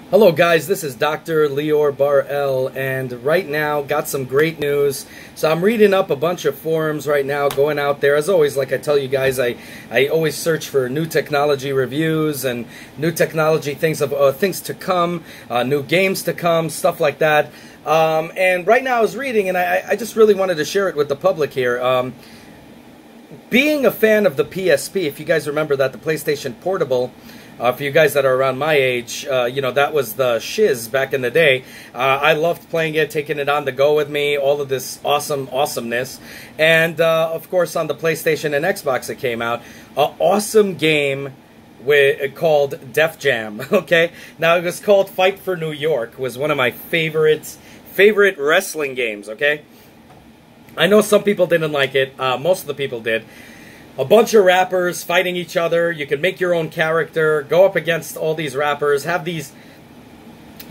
Hello guys, this is Dr. Lior Bar-El, and right now got some great news. So I'm reading up a bunch of forums right now, going out there. As always, like I tell you guys, I always search for new technology reviews and new technology things to come, new games to come, stuff like that. And right now I was reading, and I just really wanted to share it with the public here. Being a fan of the PSP, if you guys remember that, the PlayStation Portable, for you guys that are around my age, you know, that was the shiz back in the day. I loved playing it, taking it on the go with me, all of this awesomeness. And, of course, on the PlayStation and Xbox it came out. An awesome game called Def Jam, okay? Now, it was called Fight for New York. Was one of my favorite wrestling games, okay? I know some people didn't like it. Most of the people did. A bunch of rappers fighting each other. You can make your own character, go up against all these rappers, have these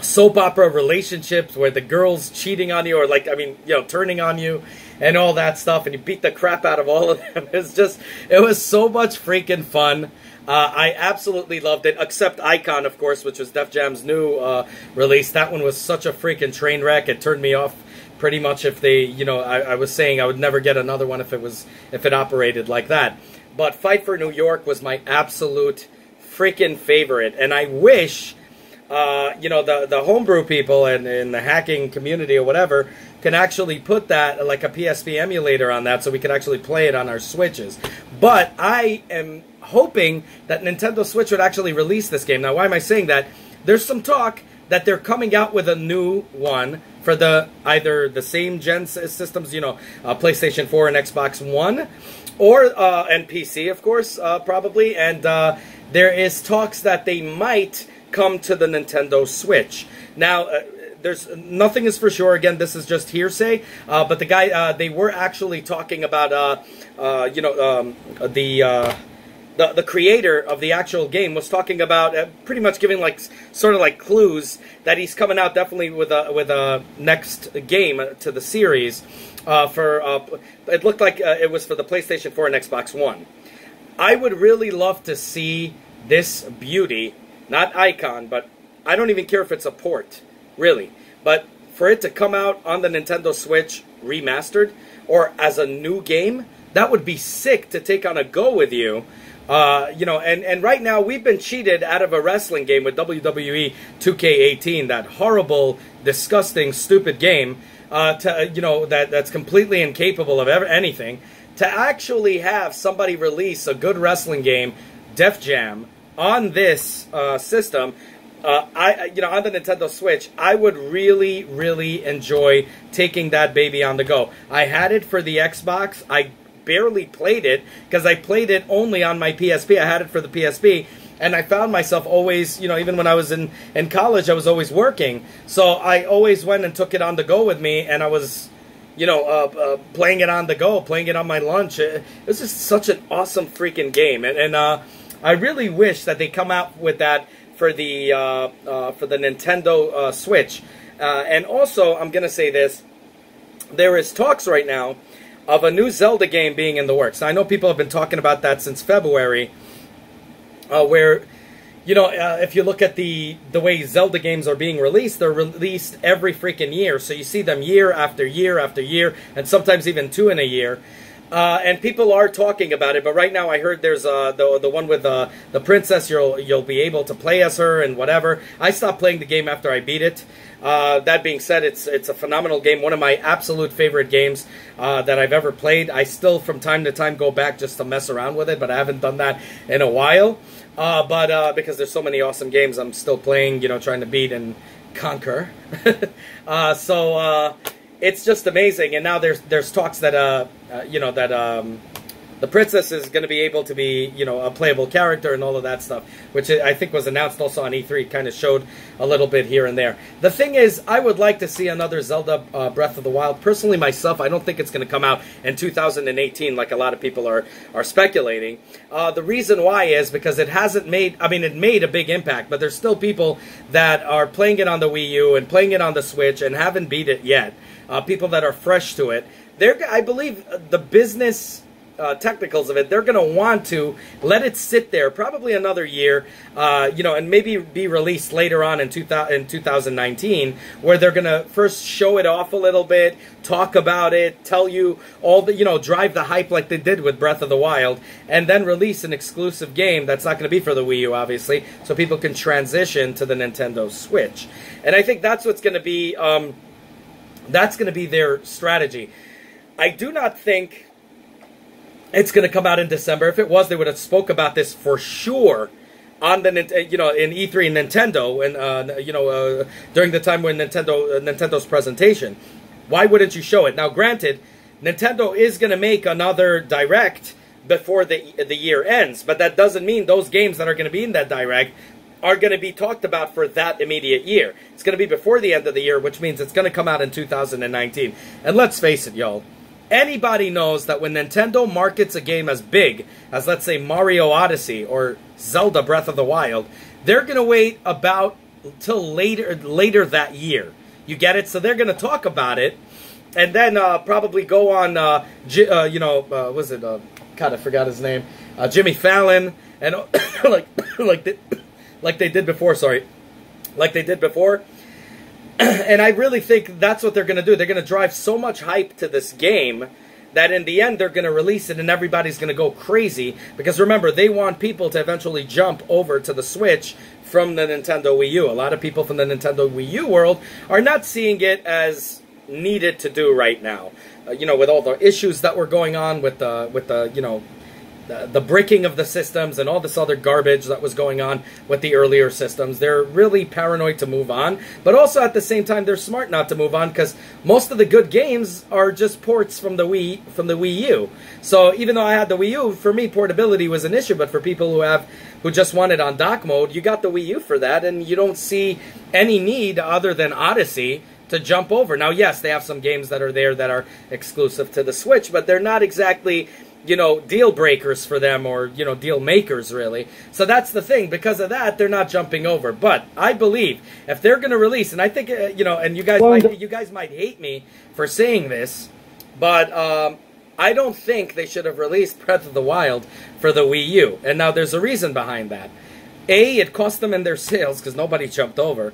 soap opera relationships where the girl's cheating on you or, like, I mean, you know, turning on you and all that stuff, and you beat the crap out of all of them. It was so much freaking fun. I absolutely loved it, except Icon, of course, which was Def Jam's new release. That one was such a freaking train wreck. It turned me off pretty much. If they, you know, I was saying I would never get another one if it operated like that. But Fight for New York was my absolute freaking favorite, and I wish, you know, the homebrew people and the hacking community or whatever can actually put that, like a PSP emulator on that, so we could actually play it on our Switches. But I am hoping that Nintendo Switch would actually release this game. Now, why am I saying that? There's some talk that they're coming out with a new one for either the same gen systems, you know, PlayStation 4 and Xbox One, or and PC, of course, probably. And there is talks that they might come to the Nintendo Switch. Now, there's nothing is for sure. Again, this is just hearsay. But the guy, they were actually talking about, you know, the creator of the actual game was talking about pretty much giving like sort of like clues that he's coming out definitely with a next game to the series it looked like it was for the PlayStation 4 and Xbox One. I would really love to see this beauty, not Icon, but I don't even care if it's a port, really, but for it to come out on the Nintendo Switch remastered or as a new game, that would be sick to take on a go with you. You know, and right now we've been cheated out of a wrestling game with WWE 2K18, that horrible, disgusting, stupid game, you know, that's completely incapable of anything. To actually have somebody release a good wrestling game, Def Jam, on this system, you know, on the Nintendo Switch, I would really, really enjoy taking that baby on the go. I had it for the Xbox. I barely played it because I played it only on my PSP. I had it for the PSP, and I found myself always, you know, even when I was in college, I was always working. So I always went and took it on the go with me, and I was, you know, playing it on the go, playing it on my lunch. It was just such an awesome freaking game, and I really wish that they come out with that for the Nintendo Switch. And also, I'm gonna say this: there is talks right now of a new Zelda game being in the works. Now, I know people have been talking about that since February, where, you know, if you look at the way Zelda games are being released, they're released every freaking year. So you see them year after year after year, and sometimes even two in a year. And people are talking about it, but right now I heard there's the one with the princess. You'll be able to play as her and whatever. I stopped playing the game after I beat it. That being said, it's a phenomenal game, one of my absolute favorite games that I've ever played. I still, from time to time, go back just to mess around with it, but I haven't done that in a while. But because there's so many awesome games I'm still playing, you know, trying to beat and conquer. It's just amazing. And now there's talks that you know, that the princess is going to be able to be, you know, a playable character and all of that stuff, which I think was announced also on E3, kind of showed a little bit here and there. The thing is, I would like to see another Zelda Breath of the Wild. Personally, myself, I don't think it's going to come out in 2018 like a lot of people are speculating. The reason why is because it hasn't made, I mean, it made a big impact, but there's still people that are playing it on the Wii U and playing it on the Switch and haven't beat it yet. People that are fresh to it. I believe the business technicals of it, they're going to want to let it sit there probably another year, you know, and maybe be released later on in 2019, where they're going to first show it off a little bit, talk about it, tell you all the, you know, drive the hype like they did with Breath of the Wild, and then release an exclusive game that's not going to be for the Wii U, obviously, so people can transition to the Nintendo Switch. And I think that's what's going to be, that's going to be their strategy. I do not think it's going to come out in December. If it was, they would have spoke about this for sure on the, you know, in E3 and Nintendo, and you know, during the time when Nintendo's presentation. Why wouldn't you show it? Now, granted, Nintendo is going to make another Direct before the year ends, but that doesn't mean those games that are going to be in that Direct are going to be talked about for that immediate year. It's going to be before the end of the year, which means it's going to come out in 2019. And let's face it, y'all. Anybody knows that when Nintendo markets a game as big as, let's say, Mario Odyssey or Zelda Breath of the Wild, they're going to wait about till later that year. You get it? So they're going to talk about it, and then probably go on, you know, was it, God, I forgot his name, Jimmy Fallon, and like they did before, sorry. Like they did before. And I really think that's what they're going to do. They're going to drive so much hype to this game that in the end they're going to release it and everybody's going to go crazy. Because remember, they want people to eventually jump over to the Switch from the Nintendo Wii U. A lot of people from the Nintendo Wii U world are not seeing it as needed to do right now. You know, with all the issues that were going on with the you know, the breaking of the systems and all this other garbage that was going on with the earlier systems. They're really paranoid to move on, but also at the same time they're smart not to move on, because most of the good games are just ports from the Wii U. So even though I had the Wii U, for me portability was an issue, but for people who just want it on dock mode, you got the Wii U for that, and you don't see any need other than Odyssey to jump over. Now, yes, they have some games that are there that are exclusive to the Switch, but they're not exactly, you know, deal breakers for them, or, you know, deal makers, really. So that's the thing. Because of that, they're not jumping over. But I believe if they're going to release, and I think, you know, and you guys might hate me for saying this, but I don't think they should have released Breath of the Wild for the Wii U. And now there's a reason behind that. A, it cost them in their sales because nobody jumped over.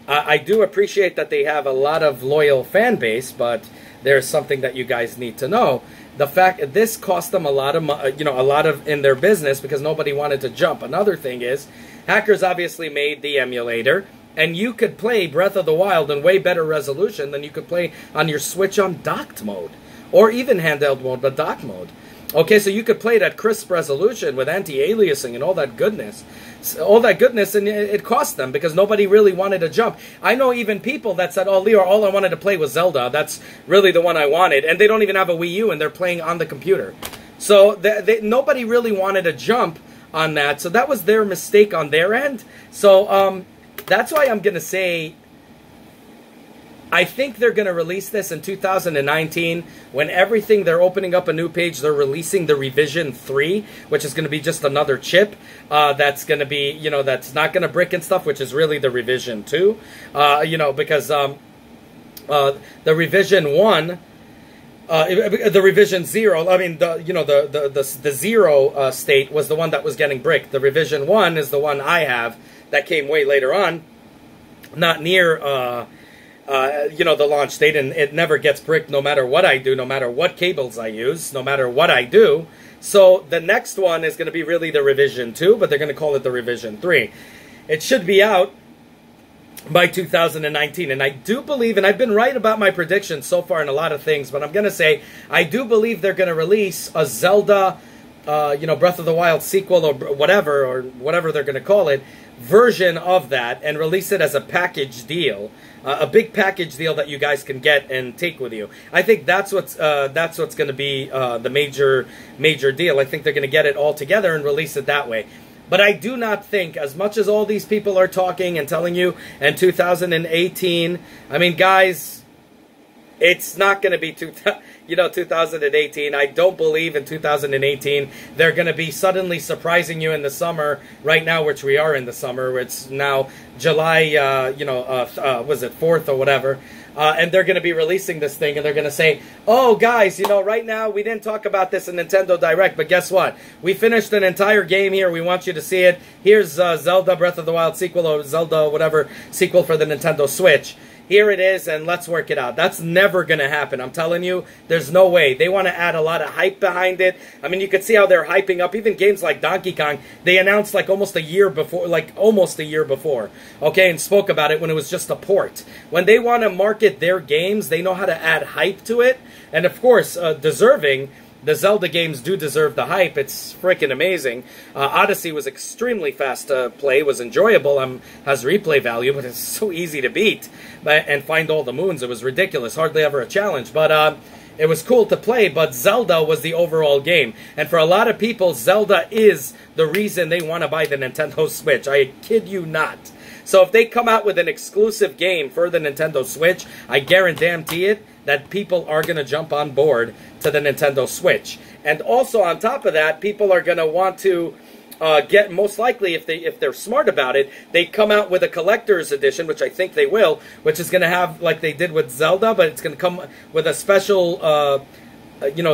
I do appreciate that they have a lot of loyal fan base, but there's something that you guys need to know. The fact that this cost them a lot of, you know, a lot of in their business because nobody wanted to jump. Another thing is, hackers obviously made the emulator, and you could play Breath of the Wild in way better resolution than you could play on your Switch on docked mode, or even handheld mode, but dock mode. Okay, so you could play it at crisp resolution with anti-aliasing and all that goodness. And it cost them because nobody really wanted to jump. I know even people that said, oh, Leo, all I wanted to play was Zelda. That's really the one I wanted. And they don't even have a Wii U, and they're playing on the computer. So nobody really wanted to jump on that. So that was their mistake on their end. So that's why I'm going to say, I think they're going to release this in 2019 when everything, they're opening up a new page. They're releasing the Revision 3, which is going to be just another chip that's going to be, you know, that's not going to brick and stuff, which is really the Revision 2, you know, because the Revision 1, the Revision 0, I mean, the 0 state was the one that was getting bricked. The Revision 1 is the one I have that came way later on, not near you know, the launch date, and it never gets bricked no matter what I do, no matter what cables I use, no matter what I do. So the next one is going to be really the Revision 2, but they're going to call it the Revision 3. It should be out by 2019, and I do believe, and I've been right about my predictions so far in a lot of things, but I'm going to say, I do believe they're going to release a Zelda, you know, Breath of the Wild sequel, or whatever they're going to call it, version of that, and release it as a package deal, a big package deal that you guys can get and take with you. I think that's what's going to be the major deal. I think they're going to get it all together and release it that way. But I do not think, as much as all these people are talking and telling you in 2018, I mean, guys, It's not going to be 2018. I don't believe in 2018 they're going to be suddenly surprising you in the summer right now, which we are in the summer. It's now July, was it 4th or whatever. And they're going to be releasing this thing, and they're going to say, oh, guys, right now we didn't talk about this in Nintendo Direct, but guess what? We finished an entire game here. We want you to see it. Here's Zelda Breath of the Wild sequel, or Zelda whatever sequel for the Nintendo Switch. Here it is, and let's work it out. That's never going to happen. I'm telling you, there's no way. They want to add a lot of hype behind it. I mean, you could see how they're hyping up. Even games like Donkey Kong, they announced like almost a year before, okay, and spoke about it when it was just a port. When they want to market their games, they know how to add hype to it. And of course, deserving. The Zelda games do deserve the hype. It's freaking amazing. Odyssey was extremely fast to play, was enjoyable, has replay value, but it's so easy to beat and find all the moons. It was ridiculous, hardly ever a challenge. But it was cool to play, but Zelda was the overall game. And for a lot of people, Zelda is the reason they want to buy the Nintendo Switch. I kid you not. So if they come out with an exclusive game for the Nintendo Switch, I guarantee it that people are going to jump on board to the Nintendo Switch. And also on top of that, people are going to want to get, most likely if they're smart about it, they come out with a collector's edition, which I think they will, which is going to have, like they did with Zelda, but it's going to come with a special,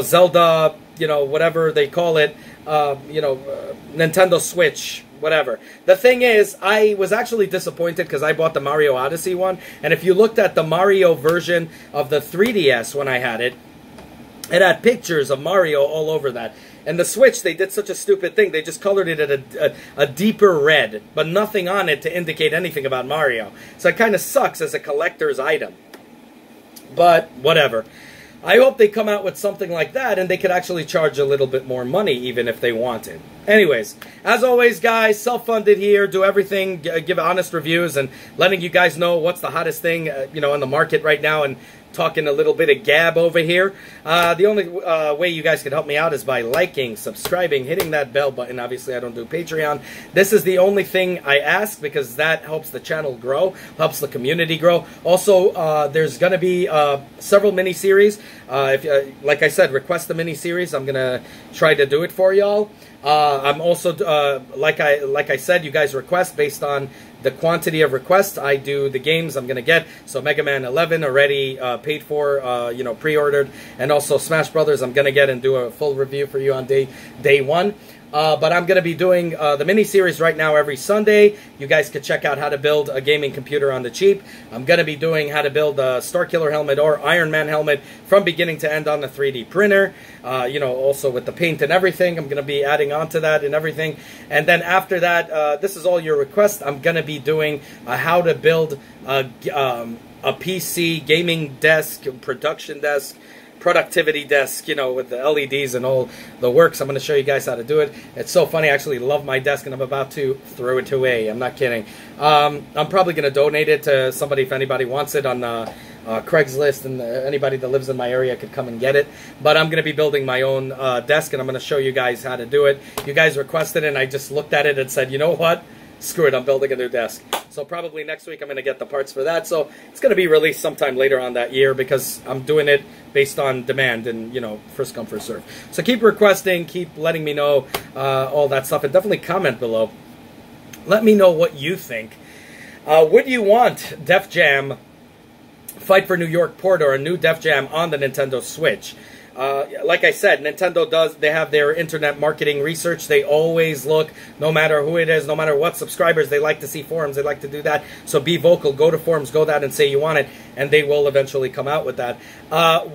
Zelda, whatever they call it, Nintendo Switch, whatever. The thing is, I was actually disappointed because I bought the Mario Odyssey one, and if you looked at the Mario version of the 3DS when I had it, it had pictures of Mario all over that. And the Switch, they did such a stupid thing. They just colored it at a deeper red, but nothing on it to indicate anything about Mario. So it kind of sucks as a collector's item. But whatever. I hope they come out with something like that, and they could actually charge a little bit more money, even if they wanted. Anyways, as always, guys, self-funded here, do everything, give honest reviews, and letting you guys know what's the hottest thing, on the market right now, and talking a little bit of gab over here. The only way you guys can help me out is by liking, subscribing, hitting that bell button. Obviously, I don't do Patreon. This is the only thing I ask because that helps the channel grow, helps the community grow. Also, there's going to be several mini-series. Like I said, request the mini-series. I'm going to try to do it for y'all. I'm also, like I said, you guys request based on the quantity of requests. I do the games I'm going to get. So Megaman 11 already paid for, pre-ordered. And also Smash Brothers I'm going to get and do a full review for you on day one. But I'm going to be doing the mini-series right now every Sunday. You guys could check out how to build a gaming computer on the cheap. I'm going to be doing how to build a Starkiller helmet or Iron Man helmet from beginning to end on the 3D printer. Also with the paint and everything. I'm going to be adding on to that and everything. And then after that, this is all your requests. I'm going to be doing how to build a PC, gaming desk, production desk, productivity desk, with the LEDs and all the works. I'm going to show you guys how to do it. It's so funny. I actually love my desk, and I'm about to throw it away. I'm not kidding. I'm probably going to donate it to somebody if anybody wants it on Craigslist, and anybody that lives in my area could come and get it. But I'm going to be building my own desk, and I'm going to show you guys how to do it. You guys requested it, and I just looked at it and said, you know what? Screw it, I'm building a new desk. So probably next week I'm going to get the parts for that. So it's going to be released sometime later on that year because I'm doing it based on demand and, first come, first serve. So keep requesting, keep letting me know all that stuff, and definitely comment below. Let me know what you think. Would you want Def Jam Fight for New York port or a new Def Jam on the Nintendo Switch? Like I said, Nintendo they have their internet marketing research. They always look, no matter who it is, no matter what subscribers, they like to see forums, they like to do that. So be vocal, go to forums, go that and say you want it, and they will eventually come out with that.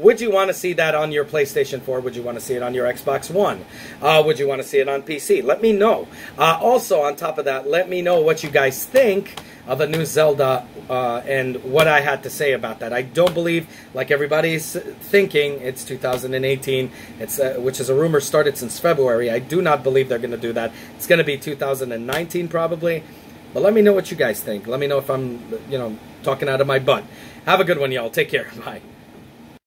Would you want to see that on your PlayStation 4? Would you want to see it on your Xbox One? Would you want to see it on PC? Let me know. Also, on top of that, let me know what you guys think of the new Zelda and what I had to say about that. I don't believe, like everybody's thinking, it's 2018, which is a rumor started since February. I do not believe they're going to do that. It's going to be 2019 probably. But let me know what you guys think. Let me know if I'm, talking out of my butt. Have a good one, y'all. Take care. Bye.